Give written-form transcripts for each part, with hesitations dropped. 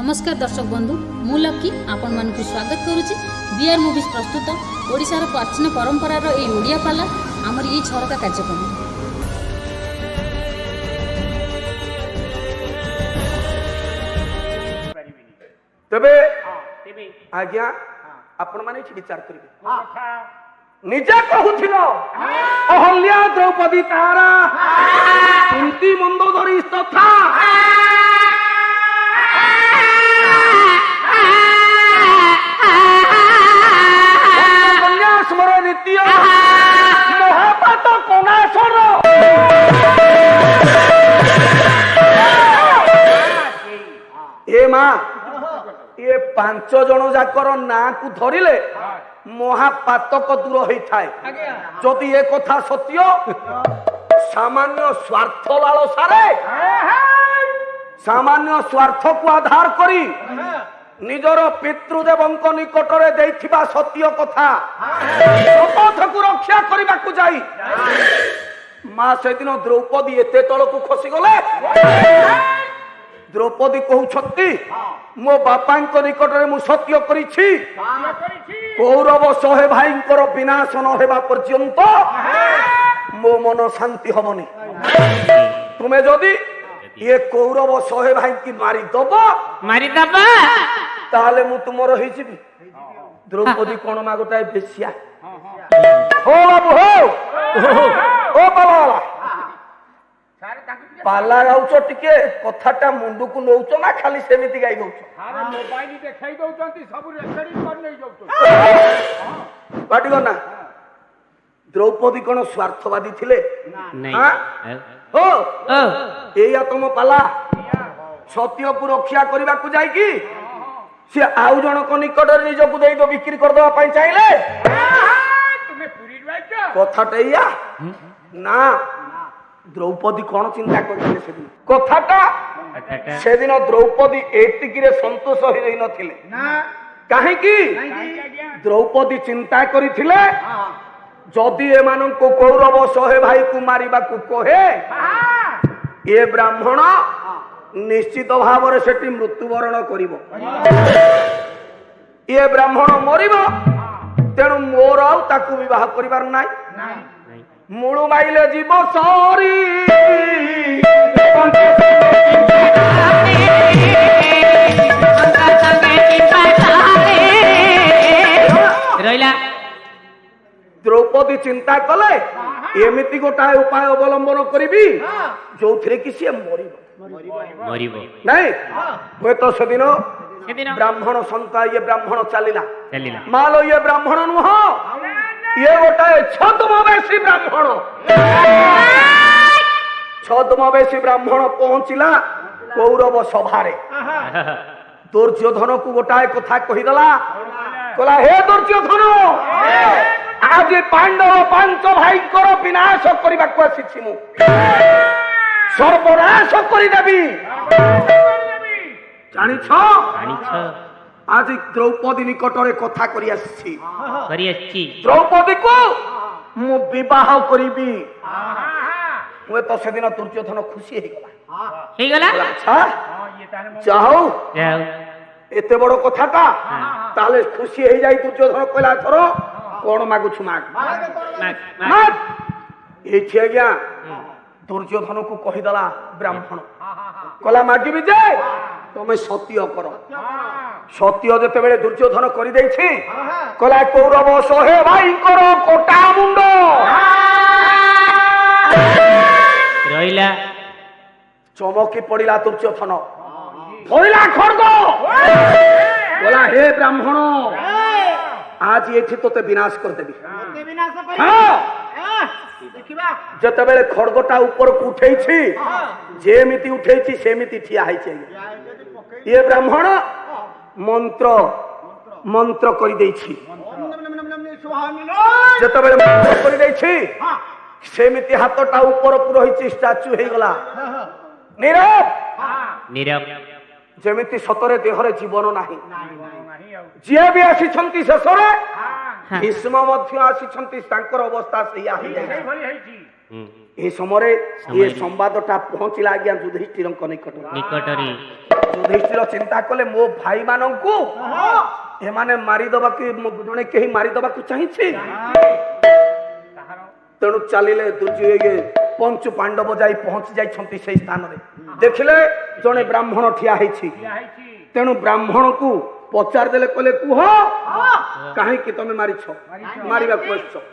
नमस्कार दर्शक बंधु मु लकी आपण मान स्वागत करुच्ची बीआर मूवीज प्रस्तुत ओडिशार प्राचीन परंपरार ए ओडिया पाला आमर ये झरका कार्यक्रम। तेबे आज्ञा आपण माने विचार करिवे निजे कहूथिल अहल्या द्रौपदी तारा कुंती मंदोदरी तथा स्मर नित्य महापात कोणासर ए मां ये पांच जन जाकर ना को धरिले महापातक दूर होता है। जदि ये कथा सत्य सामान्य स्वार्थ लालसारे सामान्य स्वार्थ को आधार करी निजर पितृदेवंक निकटरे देथिबा सत्य कथा शपथ को रक्षा करबा को जाई मां से दिन द्रौपदी एते तल को खसी गले। द्रौपदी कहउछती मो बापांक निकटरे मु सत्य करिछि कौरव सहे भाईंकर विनाश न हेबा पर्यंत मो मन शांति हबनी। तुमे जदि ये कौरव सहे भाई की मारी दब ताले मु तुमर होई जिबी। द्रौपदी कोन मा गोटाय बेसिया हो बाबू हो ओ बाबा पाला गाउछ टिके कथाटा मुंडू को नौछ ना खाली सेमिति गाई गउछ अरे मोबाइल देखाई दउचंती सब रेकर्डिंग कर नै जाउछ बाटी गना। द्रौपदी कोन स्वार्थवादी थिले नहीं हो एया तुम पाला सत्य को रक्षा करबा को जाई की से आउ जण को निकट निज को देई दो बिक्री कर दवा पई चाहिले तुमे पूरी रहछ कथाटैया ना। द्रौपदी कौन चिंता करथिले से दिन कथाटा से दिन द्रौपदी एतिकी रे संतोष होई रही नथिले ना काहे की द्रौपदी चिंता करिथिले जदि एमान को कौरव सहे भाई को मारिबा को कहे ये ब्राह्मण निश्चित भाव रे सेठी मृत्युवरण करिवो ये ब्राह्मण मरिबो तेणु मोर आउ ताकू विवाह करिबार नाही मुळु माइले जीव सरी रहिला। द्रौपदी चिंता कले एमिति गोटाए उपाय अवलंबन करिबी जो थरे कि से मरिबो नहीं होय तो सेदिन ब्राह्मण संता ये ब्राह्मण चलिला मालो ये ब्राह्मण नुह ये गोटाए छद्मवेशी ब्राह्मण छद्मवेशी ब्राह्मण पहुंचिला कौरव सभारे दुर्योधन को गोटाए कथा कहिदला कहला हे दुर्योधन आज पांडव पांच भाई कर विनाश करबा को आसीछि मु सर्वनाश करि देबी जानिछ आज द्रौपदी निकटरे कथा करि आछि द्रौपदी को मु विवाह करिबी ओए तो से दिन दुर्योधन खुशी हे गला अच्छा जाओ एते बड़ कथाटा ताले खुशी हे जाई दुर्योधन कहला थरो कोन मागु छु माग ए छे गया दुर्योधन को कहि दला ब्राह्मण कहला मागिबी जे तुम सत्य करो सत्य जते बेले दुर्योधन करि दै छी कहला कौरव सहे भाई करो कोटा मुंड रहिला। चमकी पड़िला दुर्योधन धरिला खड्ग कहला हे ब्राह्मण आज एठी तोते विनाश कर देबी जते बेले खड्गटा ऊपर को उठै छी जेमिति उठै छी सेमिति ठिया है छी ये ब्राह्मण मंत्र मंत्र करि दै छी जते बेले मंत्र करि दै छी सेमिति हाथटा ऊपर को रही छी स्टैच्यू हे गला नीरव जेमिति सतरे देहरे जीवन नाही जे भी आसी छंती शेषरे भीष्म मध्य आसी छंती तांकर अवस्था सैया हे जाय ए समय ये संवादटा पहुंचला आज्ञा युधिष्ठिर निकटरे युधिष्ठिर चिंता कले मो भाई मानंकु एमाने मारी दबा कि जने केही मारी दबा को चाहिछि तेणु चलिले दुर्जय पंचु पांडव जाई पहुंच जाई छंती से स्थान रे देखिले जने ब्राह्मण ठिया हेछि तेणु ब्राह्मण को पचार देले कले कुह काहे कि तमे मारी छ मारिबा को छ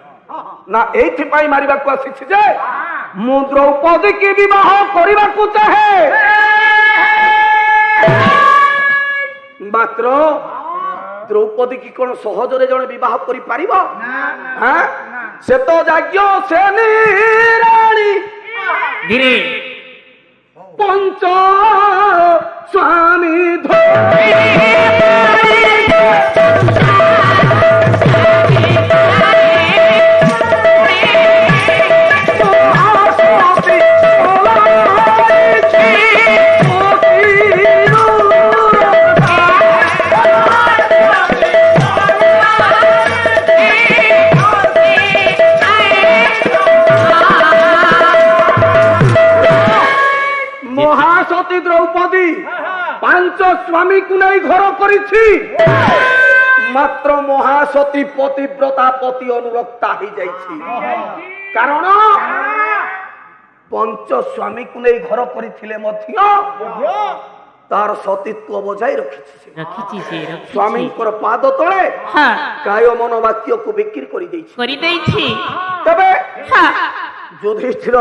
ना एथि पाई मारिबा को आसी जे मु द्रौपदी के विवाह करिबा को चाहे मात्र द्रौपदी की कोन सहज रे जने विवाह करि पारिबो हां से तो जाग्यो से रानी धीरे पंच स्वामी धो महासती द्रौपदी पांच स्वामी को नहीं घर करिछि मात्र महासती पतिव्रता पति अनुरक्ता ही जाइछि कारण पंच स्वामी को नहीं घर करिथिले मध्य तार सतीत्व बजाय रखिछि से स्वामी कर पाद तळे हां काय मन वाक्य को बिक्री करि दैछि तबे युधिष्ठिर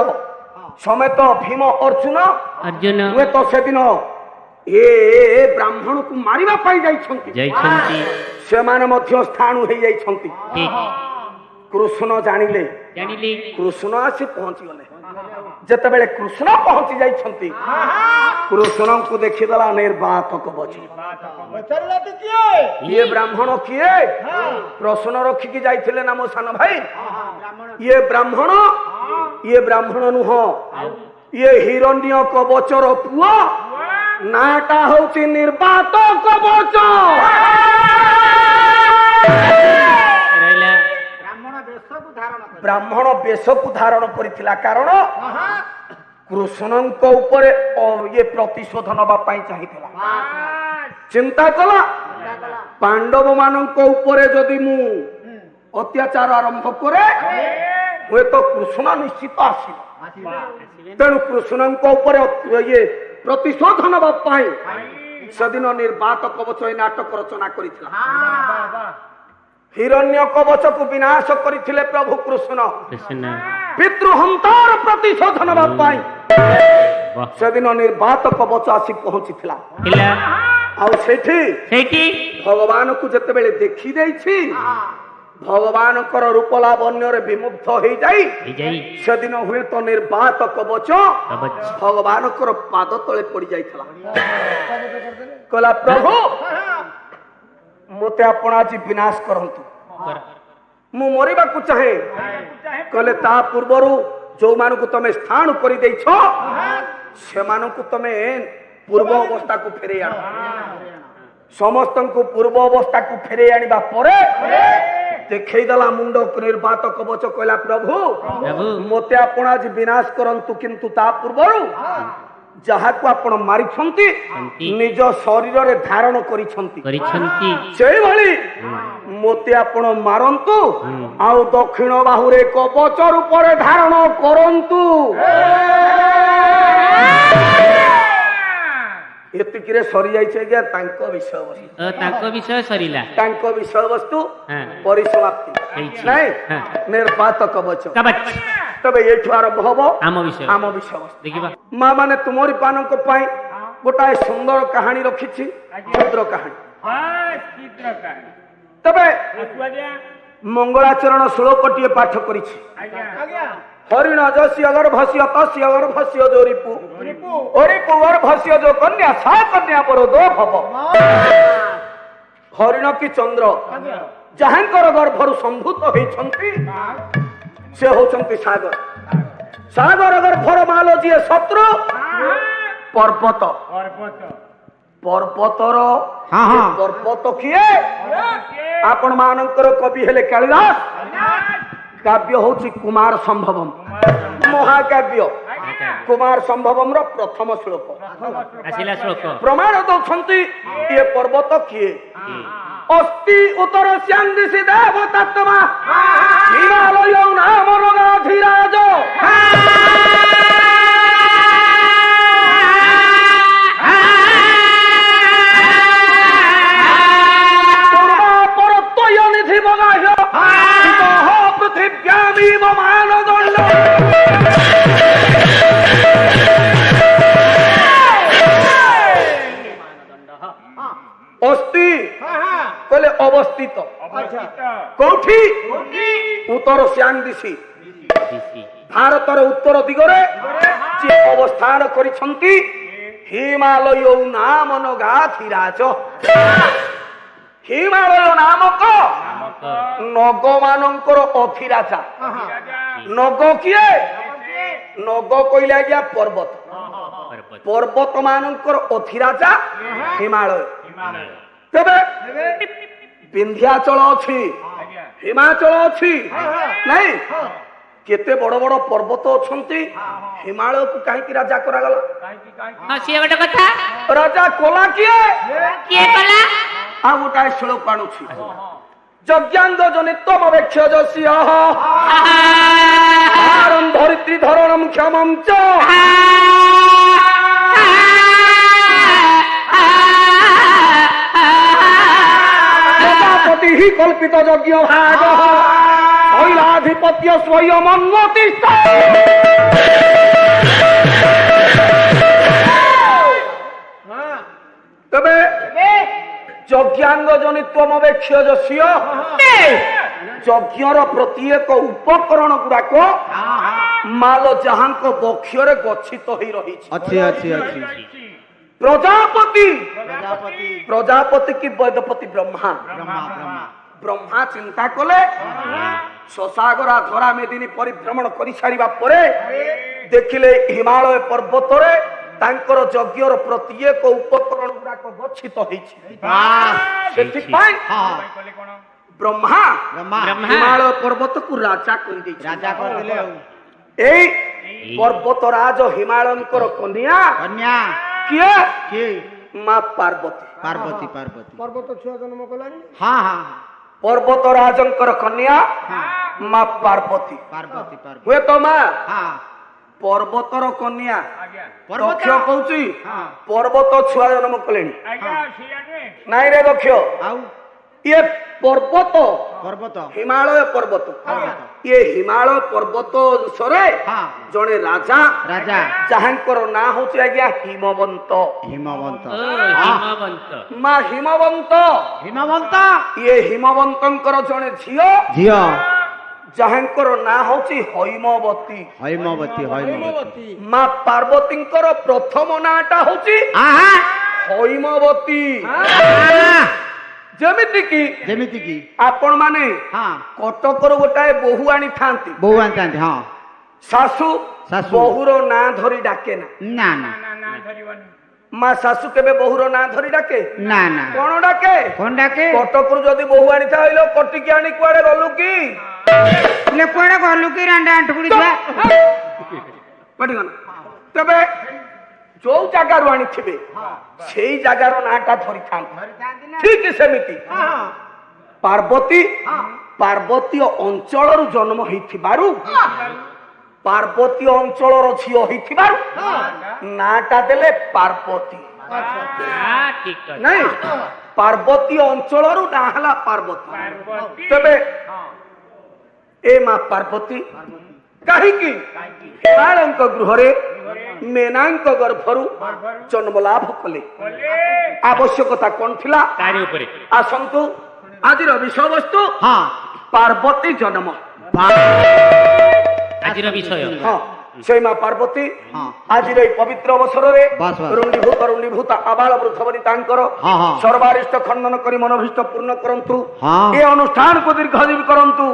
समेत भीम अर्जुन वे तो से दिन ए ब्राह्मण को मारिबा पाई जाइछंती से माने मध्य स्थान हो जाइछंती कृष्ण जानिले कृष्ण आसी पहुंची गले जते बेले कृष्ण पहुंची जाइछंती कृष्ण को देखि दला निर्वातक बच ये ब्राह्मण किए प्रश्न रखी की जाइथिले ना मो सान भाई ये ब्राह्मण नुह ये हिरण्य कवचर पुआ नाटा होची निर्वातक कवच ब्राह्मण वेश को धारण करिथिला कारण कृष्णଙ୍କ ऊपर ये प्रतिशोध नबा पाई चाहिथिला चिंता कला पांडव मानଙ୍କ ऊपर जदि मु अत्याचार आरंभ करे वे तो कृष्ण निश्चित आसीबा तेणु कृष्णଙ୍କ ऊपर ये प्रतिशोध नबा पाई सदिन निर्वात कवच नाटक रचना करिथिला हिरण्य कवच को विनाश करिथिले प्रभु कृष्ण पितृहंतार प्रतिशोध नबा पाई सदिन निर्वात कवच आसी पहुंचीथिला आ सेठी भगवान को जते बेले देखि दैछि भगवान कर रूप लावण्य रे विमुग्ध हो जाई सेदिन हुए तो निर्वात कवच भगवान कर पाद तले पड़ी जाइथला कहला प्रभु मोते आपण आज विनाश करंतु मु मरिबा को चाहे कहले ता पूर्वरु जो मान को तमे स्थान करि दैछो से मान को तमे पूर्व अवस्था को फेरे आनो समस्त को पूर्व अवस्था को फेरे आनिबा परे देखै दला मुंड निर्वात कवच कहला प्रभु मोते आपण आज विनाश करंतु किंतु ता पूर्वरु जहा को आपण मारी छंती निज शरीर रे धारण करी छंती सेही भली मोते आपण मारंतु आ दक्षिण बाहु रे कवच रूप रे धारण करंतु एतिकिरे सरी जाइछे जे तांको विषय सरीला तांको विषय वस्तु परिसमाप्ति नाही निर्वात कवच तबे एठु आरंभ हबो आम विषय वस्तु देखिबा मां माने तुमरी पानक पई गोटाए सुंदर कहानी रखिछि चित्र कहानी तबे मंगलाचरण श्लोकटिए पाठ करिछि हरिण जस्य अगर भस्य तस्य अगर भस्य जो रिपु और भस्य जो कन्या सा कन्या पर दो भव हरिण की चंद्र जहांकर गर्भरु संभूत होइछंती से होचंती सागर गर्भर मालो जी शत्रु पर्वत पर्वतर पर्वत किए आपण मानकर कवि हेले कालिदास काव्य होची कुमार संभवम ମହାକାବ୍ୟ କୁମାର ସମ୍ଭବମର ପ୍ରଥମ ଶ୍ଲୋକ ଆସିଲା ଶ୍ଲୋକ ପ୍ରମାଣ ଦଉଛନ୍ତି ଏ ପର୍ବତ କିଏ ଅସ୍ତି ଉତ୍ତର ସ୍ୟାନ୍ଦିଶି ଦେବତାତ୍ମା ହିମାଳୟ ନାମ ରଗାଧିରାଜ ନିଧି ମଗାହ୍ୟ ପୃଥିବ୍ୟାମିବ ମାନଦଣ୍ଡ ଅସ୍ତି କହିଲେ ଅବସ୍ଥିତ କୋଉଠି ଉତ୍ତର ସ୍ୟାନ୍ଦିଶି ଭାରତର ଉତ୍ତର ଦିଗରେ ଯିଏ ଅବସ୍ଥାନ କରିଛନ୍ତି ହିମାଳୟ ନାମ ନଗାଧିରାଜ ହିମାଳୟ ନାମକ ନଗ ମାନଙ୍କର ଅଧିରାଜା ନଗ କିଏ ନଗ କହିଲେ ଆଜ୍ଞା ପର୍ବତ ପର୍ବତ ମାନଙ୍କର ଅଧିରାଜା ହିମାଳୟ ତେବେ ବିନ୍ଧ୍ୟାଚଳ ଅଛି ହିମାଚଳ ଅଛି ନାଇଁ କେତେ ବଡ ବଡ ପର୍ବତ ଅଛନ୍ତି ହିମାଳୟକୁ କାହିଁକି ରାଜା କରାଗଲା ସିଏ ଗୋଟେ କଥା ରାଜା କଲା କିଏ ଆଉ ଗୋଟାଏ ଶ୍ଲୋକ ଆଣୁଛି ଯଜ୍ଞାଙ୍ଗ ଜନିତ୍ୱମ ବେକ୍ଷଜସ୍ୟ ଆରଂ ଧରିତ୍ରୀ ଧରଣଂ କ୍ଷମଂ ଚ ପ୍ରଜାପତି ହି କଳ୍ପିତ ଯଜ୍ଞ ଭାଗ ଶୈଳାଧିପତ୍ୟ ସ୍ୱୟଂ ଅନ୍ୱତିଷ୍ଠ ତେବେ ଯଜ୍ଞାଙ୍ଗ ଜନିତ୍ୱମ ବେକ୍ଷଜସ୍ୟ ଯଜ୍ଞର ପ୍ରତ୍ୟେକ ଉପକରଣ ଗୁଡାକ ମାଲ ଯାହାଙ୍କ ବକ୍ଷରେ ଗଚ୍ଛିତ ହୋଇ ରହିଛି ପ୍ରଜାପତି ପ୍ରଜାପତି କି ବୈଦପତି ବ୍ରହ୍ମା ବ୍ରହ୍ମା ଚିନ୍ତା କଲେ ସସାଗରା ଧରା ମେଦିନୀ ପରିଭ୍ରମଣ କରିସାରିବା ପରେ ଦେଖିଲେ ହିମାଳୟ ପର୍ବତରେ ତାଙ୍କର ଯଜ୍ଞର ପ୍ରତ୍ୟେକ ଉପକରଣ ଗୁଡାକ ଗଚ୍ଛିତ ହେଇଛି ସେଥିପାଇଁ ବ୍ରହ୍ମା ହିମାଳୟ ପର୍ବତକୁ ରାଜା କରିଦେଇଛି ଏଇ ପର୍ବତ ରାଜ ହିମାଳୟଙ୍କର କନ୍ୟା କିଏ ମା ପାର୍ବତୀ ପର୍ବତ ଛୁଆ ଜନ୍ମ କଲାଣି ପର୍ବତ ରାଜଙ୍କର କନ୍ୟା ମା ପାର୍ବତୀ ହୁଏତ ମା ପର୍ବତର କନ୍ୟା ଦକ୍ଷ କହୁଛି ପର୍ବତ ଛୁଆ ଜନ୍ମ କଲେଣି ନାଇଁ ରେ ଦକ୍ଷ ଇଏ ପର୍ବତ ହିମାଳୟ ପର୍ବତ ଇଏ ହିମାଳୟ ପର୍ବତ ଦେଶରେ ଜଣେ ରାଜା ଯାହାଙ୍କର ନାଁ ହଉଛି ଆଜ୍ଞା ହିମବନ୍ତ ମା ହିମବନ୍ତ ଇଏ ହିମବନ୍ତଙ୍କର ଜଣେ ଝିଅ ଯାହାଙ୍କର ନାଁ ହଉଛି ହୈମବତୀ ମା ପାର୍ବତୀଙ୍କର ପ୍ରଥମ ନାଁଟା ହଉଛି ହୈମବତୀ ଯେମିତି କି ଆପଣ ମାନେ କଟକରୁ ଗୋଟାଏ ବୋହୂ ଆଣିଥାନ୍ତି ଶାଶୁ ବୋହୂର ନାଁ ଧରି ଡାକେ ନା ମା ଶାଶୁ କେବେ ବୋହୂର ନାଁ ଧରି ଡାକେ କଣ ଡାକେ କଟକରୁ ଯଦି ବୋହୂ ଆଣିଥାଇଲ କଟିକି ଆଣି କୁଆଡେ ଗଲୁ କି ତେବେ ଯୋଉ ଜାଗାରୁ ଆଣିଥିବେ ସେଇ ଜାଗାର ନାଁଟା ଧରିଥାନ୍ତି ଠିକ ସେମିତି ପାର୍ବତୀୟ ଅଞ୍ଚଳରୁ ଜନ୍ମ ହେଇଥିବାରୁ ପାର୍ବତୀୟ ଅଞ୍ଚଳର ଝିଅ ହେଇଥିବାରୁ ନାଁଟା ଦେଲେ ପାର୍ବତୀ ନାଇଁ ପାର୍ବତୀୟ ଅଞ୍ଚଳରୁ ନାଁ ହେଲା ପାର୍ବତୀ ତେବେ ଏ ମା ପାର୍ବତୀ କାହିଁକି ହିମାଳୟଙ୍କ ଗୃହରେ ମେନାଙ୍କ ଗର୍ଭରୁ ଜନ୍ମ ଲାଭ କଲେ ଆବଶ୍ୟକତା କଣ ଥିଲା ଆସନ୍ତୁ ଆଜିର ବିଷୟବସ୍ତୁ ପାର୍ବତୀ ଜନ୍ମ ଆଜିର ବିଷୟ সেই মা পার্বতী আজির এই পবিত্র অবসরের রুণ্ডিভূত আবাল বৃদ্ধবনী তাঙ্কর সর্বারিষ্ট খণ্ডন করি মনোভীষ্ট পূর্ণ করন্তু এই অনুষ্ঠানকে দীর্ঘজীবী করন্তু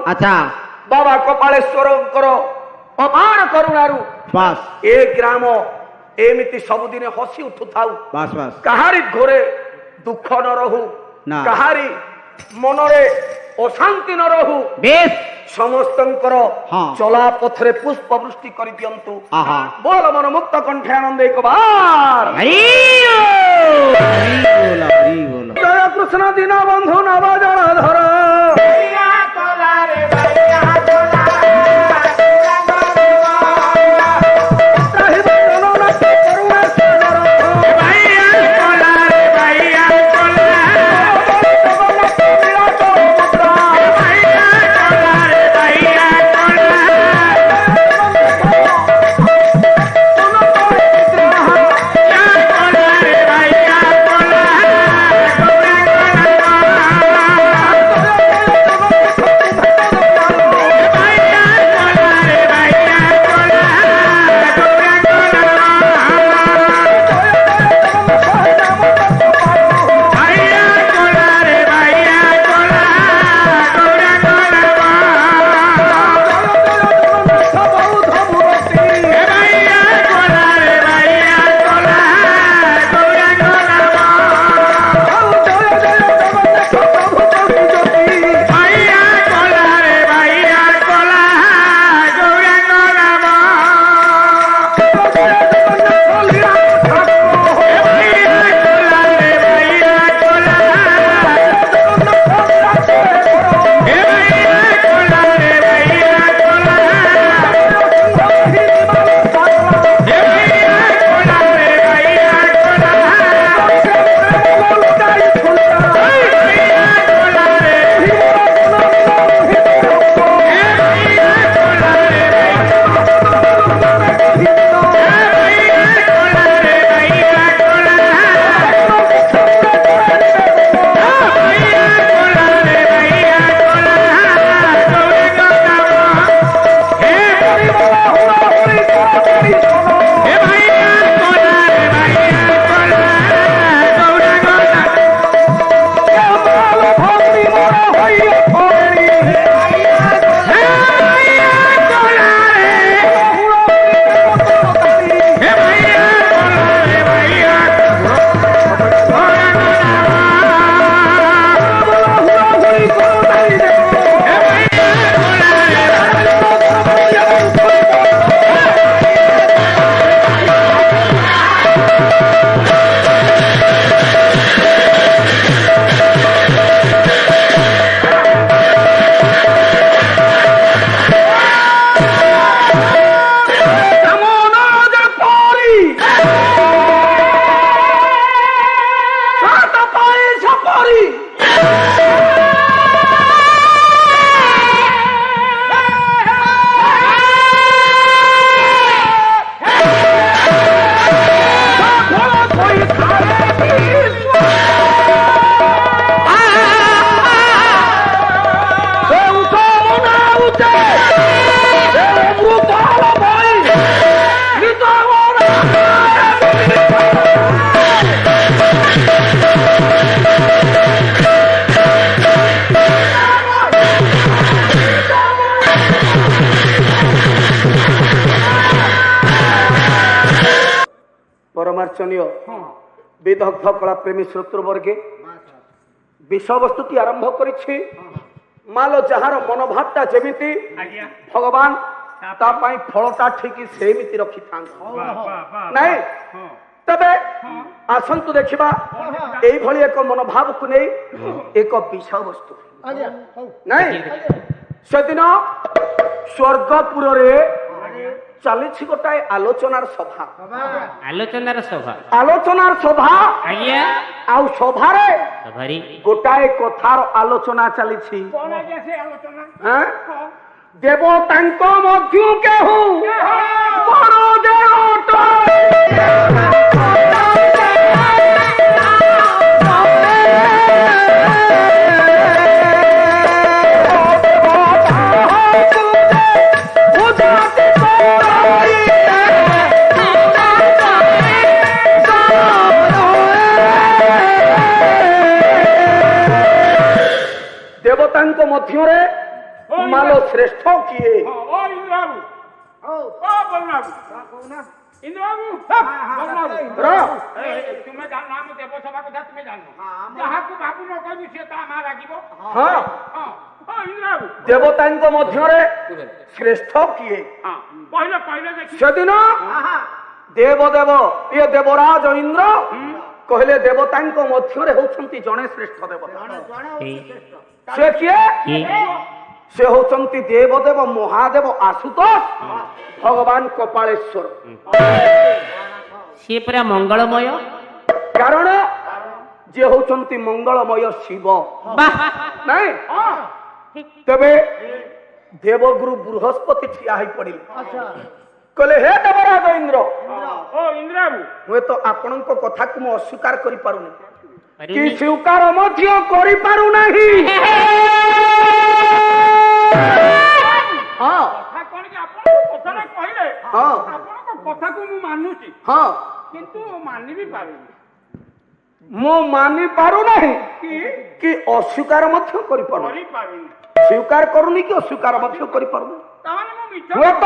বাবা কপালেশ্বরঙ্কর অপার করুণারু এ গ্রাম এমিতি ସବୁଦିନେ ହସି ଉଠୁଥାଉ କାହାରି ଘରେ ଦୁଃଖ ନ ରହୁ କାହାରି ମନରେ ଅଶାନ୍ତି ନ ରହୁ ସମସ୍ତଙ୍କର ହଁ। ଚଲା ପଥରେ ପୁଷ୍ପ ବୃଷ୍ଟି କରିଦିଅନ୍ତୁ। ଆହା। ବୋଲ ମନ ମୁକ୍ତ କଣ୍ଠେ ଆନନ୍ଦ ଏକ ବାର। ହରି ବୋଲ ହରି ବୋଲ। ଜୟ କୃଷ୍ଣ ଦୀନ ବନ୍ଧୁ ନବ ଜଳଧର। ତ୍ରାହି ବନ୍ଦନନାଥ କରୁଣା ସାଗର। ଜଗନ୍ନାଥ ବିରାଟ ମୁଦ୍ରା। পরমার্চনীয় বিদগ্ধ কলা প্রেমী শ্রোতৃবর্গে বিষয়বস্তুটি আরম্ভ করেছি। মাল যাহার মনোভাবটা যেমিতি ভগবান তা পাই ফলটা ঠিক সেমিতি রখিথাନ୍ତି নাই। তবে আসন্তু দেখিবা এইভଳି এক মনোভাবକୁ নেই এক বিষয়বস্তু নাই। সেদিন স্বর্গপুরে চালিছি গোটাଏ আলোচনার সভা। আলোচনার সভা আজ্ঞা ଆଉ ସଭାରେ ସଭାରି ଗୋଟାଏ କଥାର ଆଲୋଚନା ଚାଲିଛି। କଣ ଆଜ୍ଞା ସେ ଆଲୋଚନା? ଆଁ? ଦେବତାଙ୍କ ମଧ୍ୟୁ କେହୁ ବଡ଼ ଦେବତା। ଦେବତାଙ୍କ ମଧ୍ୟରେ ମାଲ ଶ୍ରେଷ୍ଠ କିଏ? ଓ ଇନ୍ଦ୍ରବାବୁ, ଓ ବଲରାବୁ, ଇନ୍ଦ୍ରବାବୁ, ବଲରାବୁ, ତୁମେ ଜାଣିନ ଆମ ଦେବସଭା କଥା ତୁମେ ଜାଣିନ। ଯାହାକୁ ବାବୁ ନ କହିବି ସେ ତା ମା ରାଗିବ। ହଁ ହଁ, ଓ ଇନ୍ଦ୍ରବାବୁ, ବାବୁ ଦେବତାଙ୍କ ମଧ୍ୟରେ ଶ୍ରେଷ୍ଠ କିଏ? ହଁ କହିଲେ କହିଲେ ଦେଖି ସେଦିନ ଦେବଦେବ ଇଏ ଦେବରାଜ ଇନ୍ଦ୍ର କହିଲେ ଦେବତାଙ୍କ ମଧ୍ୟରେ ହଉଛନ୍ତି ଜଣେ ଶ୍ରେଷ୍ଠ ଦେବତା। ସେ କିଏ? ସେ ହଉଛନ୍ତି ଦେବଦେବ ମହାଦେବ ଆଶୁତୋଷ ଭଗବାନ କପାଳେଶ୍ୱର। ସିଏ ପୁରା ମଙ୍ଗଳମୟ। କାରଣ ଯିଏ ହଉଛନ୍ତି ମଙ୍ଗଳମୟ ଶିବ ବାଃ ନାଇଁ। ତେବେ ଦେବଗୁରୁ ବୃହସ୍ପତି ଠିଆ ହେଇ ପଡିଲେ କହିଲେ ହେ ଦେବରାଜ ଇନ୍ଦ୍ର, ଓ ଇନ୍ଦ୍ରାବୁ ହୁଏତ ଆପଣଙ୍କ କଥାକୁ ମୁଁ ଅସ୍ୱୀକାର କରିପାରୁନି କି ପାରୁନି। ସ୍ୱୀକାର ମଧ୍ୟ କରିପାରୁନାହିଁ। ହଁ କଥା କଣ କି ଆପଣଙ୍କ କଥାଟା କହିଲେ ହଁ ଆପଣଙ୍କ କଥାକୁ ମୁଁ ମାନୁଛି ହଁ କିନ୍ତୁ ମାନି ବି ପାରୁନି ମୁଁ ମାନି ପାରୁନାହିଁ କି କି ଅସ୍ୱୀକାର ମଧ୍ୟ କରିପାରୁନି। କରିପାରୁନି ସ୍ୱୀକାର କରୁନି କି ଅସ୍ୱୀକାର ମଧ୍ୟ କରିପାରୁନି। ତାମାନେ ମୁଁ ମିଛ ହୁଏତ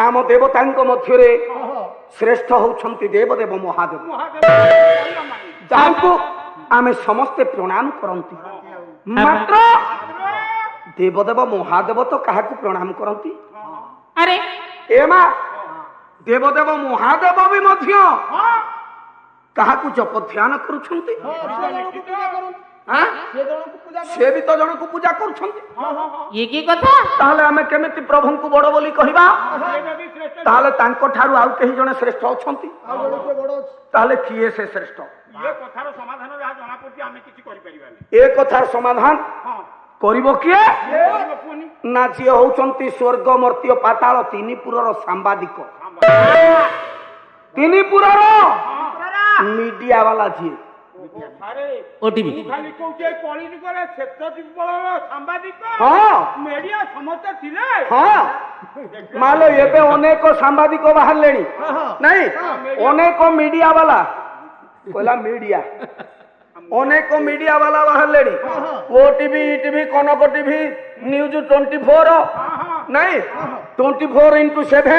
ଆମ ଦେବତାଙ୍କ ମଧ୍ୟରେ ଶ୍ରେଷ୍ଠ ହଉଛନ୍ତି ଦେବଦେବ ମହାଦେବ, ମହାଦେବ କହିଲା ମାନି ଯାହାଙ୍କୁ ଆମେ ସମସ୍ତେ ପ୍ରଣାମ କରନ୍ତି। ମାତ୍ର ଦେବଦେବ ମହାଦେବ ତ କାହାକୁ ପ୍ରଣାମ କରନ୍ତି? ଆରେ ଏ ମା ଦେବଦେବ ମହାଦେବ ବି ମଧ୍ୟ କାହାକୁ ଜପ ଧ୍ୟାନ କରୁଛନ୍ତି। ଆଁ? ସେ ବି ତ ଜଣକୁ ପୂଜା କରୁଛନ୍ତି। ଇଏ କି କଥା? ତାହେଲେ ଆମେ କେମିତି ପ୍ରଭୁଙ୍କୁ ବଡ ବୋଲି କହିବା? ସେ ଯଦି ଶ୍ରେଷ୍ଠ ତାହେଲେ ତାଙ୍କ ଠାରୁ ଆଉ କେହି ଜଣେ ଶ୍ରେଷ୍ଠ ଅଛନ୍ତି? ତାହେଲେ କିଏ ସେ ଶ୍ରେଷ୍ଠ? ଇଏ କଥାର ସମାଧାନ ଯାହା ଜଣା ପଡୁଛି ଆମେ କିଛି କରିପାରିବାନି ଏ କଥାର ସମାଧାନ ହଁ କରିବ କିଏ? କହିବ କୁହନି ନା ଯିଏ ହଉଛନ୍ତି ସ୍ୱର୍ଗ ମର୍ତ୍ତ୍ୟ ପାତାଳ ତିନିପୁରର ସାମ୍ବାଦିକ, ତିନିପୁରର ମିଡିଆ ବାଲା ଯିଏ। ଆରେ ଓଟିଭି ମୁଁ ଖାଲି କହୁଛି ଏଇ କଳି ଯୁଗରେ ଶ୍ରେଷ୍ଠ ଯୁଗଳର ସାମ୍ବାଦିକ ହଁ ମିଡିଆ ସମସ୍ତେ ଥିଲେ ହଁ ମାଲୋ ଏବେ ଅନେକ ସାମ୍ବାଦିକ ବାହାରିଲେଣି ନାଇଁ, ଅନେକ ମିଡିଆ ବାଲା କହିଲା ମିଡିଆ, ଅନେକ ମିଡିଆ ବାଲା ବାହାରିଲେଣି। OTV, ETV, Kanak TV, news 24 ନାଇଁ 24x7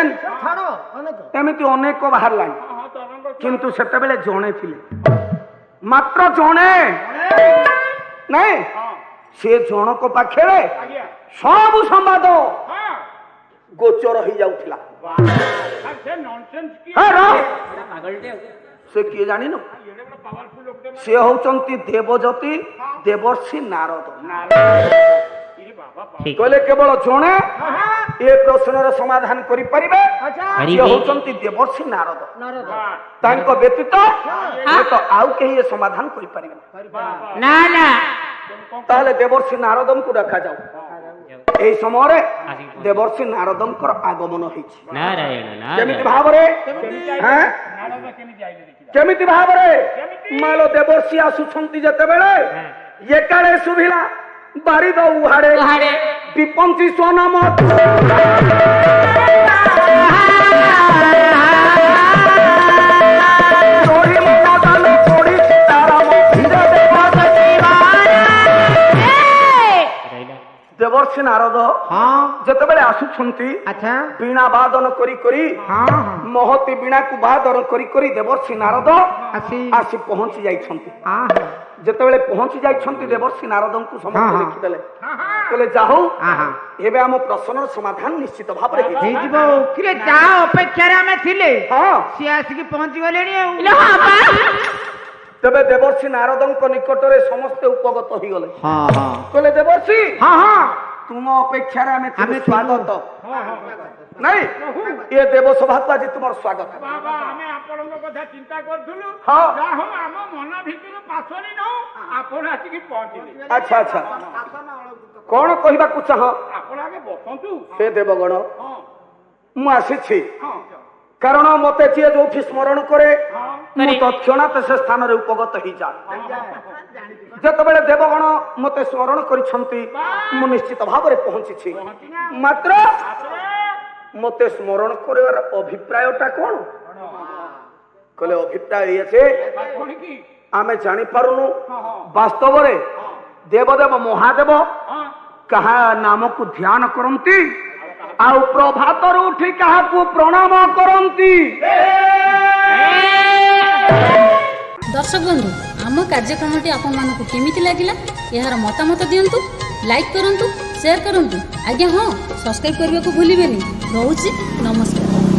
ଏମିତି ଅନେକ ବାହାରିଲାଣି। କିନ୍ତୁ ସେତେବେଳେ ଜଣେ ଥିଲେ, ମାତ୍ର ଜଣେ ନାଇଁ। ସେ ଜଣକ ପାଖରେ ଆଜ୍ଞା ସବୁ ସମ୍ବାଦ ହଁ ଗୋଚର ହେଇଯାଉଥିଲା। ସେ ନନସେନ୍ସ କି ହେ ରହ, ପାଗଳଟେ ଆଉ। ସେ କିଏ ଜାଣିନ? ଏଡେ ବଡ ପାୱାରଫୁଲ ଲୋକଟେ ସେ ହଉଛନ୍ତି ଦେବଜ୍ୟୋତି ଦେବର୍ଷି ନାରଦ। ଇରେ ବାବା ଠିକ କହିଲେ କେବଳ ଜଣେ ଏ ପ୍ରଶ୍ନର ସମାଧାନ କରିପାରିବେ, ସିଏ ହଉଛନ୍ତି ଦେବର୍ଷି ନାରଦ। ତାଙ୍କ ବ୍ୟତୀତ ହୁଏତ ଆଉ କେହି ଏ ସମାଧାନ କରିପାରିବେ। ନା ନା ତାହେଲେ ଦେବର୍ଷି ନାରଦଙ୍କୁ ଡକାଯାଉ। ଏହି ସମୟରେ ଦେବର୍ଷି ନାରଦଙ୍କର ଆଗମନ ହେଇଛି। ନାରାୟଣ କେମିତି ନାରାୟଣ। ଭାବରେ? ହାଁ? ନାରଦ କେମିତି ଆଇଲେ ଦେଖିବା କେମିତି ଭାବରେ? ମାଲୋ ଦେବର୍ଷି ଆସୁଛନ୍ତି ଯେତେବେଳେ ଏକାଳେ ଶୁଭିଲା ବାରିଦ ଉହାଡେ ଉହାଡେ ବିପଞ୍ଚି ସ୍ୱନମ ଦେବର୍ଷି ନାରଦ ଯେତେବେଳେ ଆସୁଛନ୍ତି ବୀଣା ବାଦନ କରି କରି ମହତି ବୀଣାକୁ ବାଦନ କରି କରି ଦେବର୍ଷି ନାରଦ ଆସି ପହଞ୍ଚି ଯାଇଛନ୍ତି। ଯେତେବେଳେ ପହଞ୍ଚି ଯାଇଛନ୍ତି ଦେବର୍ଷି ନାରଦଙ୍କୁ ସମସ୍ତେ ଦେଖିଦେଲେ, କହିଲେ ଯା ହଉ ଏବେ ଆମ ପ୍ରଶ୍ନର ସମାଧାନ ନିଶ୍ଚିତ ଭାବରେ ହେଇଯିବ। ଯାହା ଅପେକ୍ଷାରେ ଆମେ ଥିଲେ ହଁ ସିଏ ଆସିକି ପହଞ୍ଚି ଗଲେଣି ଆଉ। ତେବେ ଦେବର୍ଷି ନାରଦଙ୍କ ନିକଟରେ ସମସ୍ତେ ଉପଗତ ହେଇଗଲେ। କହିଲେ ଦେବର୍ଷି ତୁମ ଅପେକ୍ଷାରେ ଆମେ ସ୍ୱାଗତ ନାଇଁ, ଏ ଦେବସଭାକୁ ଆଜି ତୁମର ସ୍ୱାଗତ। ବାବା ଆମେ ଆପଣଙ୍କ କଥା ଚିନ୍ତା କରୁଥିଲୁ, ହଁ। ଯାହା ହଉ ଆମ ମନ ଭିତରୁ ପାଶୋରି ନଉ ଆପଣ ଆସିକି ପହଞ୍ଚିଲେ। ଆଚ୍ଛା ଆଚ୍ଛା, କଣ କହିବାକୁ ଚାହ? ଆପଣ ଆଗେ ବସନ୍ତୁ। ହେ ଦେବଗଣ, ହଁ ମୁଁ ଆସିଛି ହଁ କାରଣ ମତେ ଯିଏ ଯୋଉଠି ସ୍ମରଣ କରେ ହଁ ମୁଁ ତତ୍କ୍ଷଣାତ ସେ ସ୍ଥାନରେ ଉପଗତ ହେଇଯାଏ। ଯେତେବେଳେ ଦେବଗଣ ମତେ ସ୍ମରଣ କରିଛନ୍ତି ମୁଁ ନିଶ୍ଚିତ ଭାବରେ ପହଞ୍ଚିଛି। ମାତ୍ର ମତେ ସ୍ମରଣ କରିବାର ଅଭିପ୍ରାୟଟା କଣ? କହିଲେ ଅଭିପ୍ରାୟ ଇଏ ଯେ କଣ କି ଆମେ ଜାଣିପାରୁନୁ ବାସ୍ତବରେ ଦେବଦେବ ମହାଦେବ କାହା ନାମକୁ ଧ୍ୟାନ କରନ୍ତି ଆଉ ପ୍ରଭାତରୁ ଉଠି କାହାକୁ ପ୍ରଣାମ କରନ୍ତି। ଦର୍ଶକ ବନ୍ଧୁ, ଆମ କାର୍ଯ୍ୟକ୍ରମଟି ଆପଣମାନଙ୍କୁ କେମିତି ଲାଗିଲା ଏହାର ମତାମତ ଦିଅନ୍ତୁ, ଲାଇକ୍ କରନ୍ତୁ, ସେୟାର କରନ୍ତୁ। ଆଜ୍ଞା ହଁ, ସବସ୍କ୍ରାଇବ୍ କରିବାକୁ ଭୁଲିବେନି। ରହୁଛି, ନମସ୍କାର।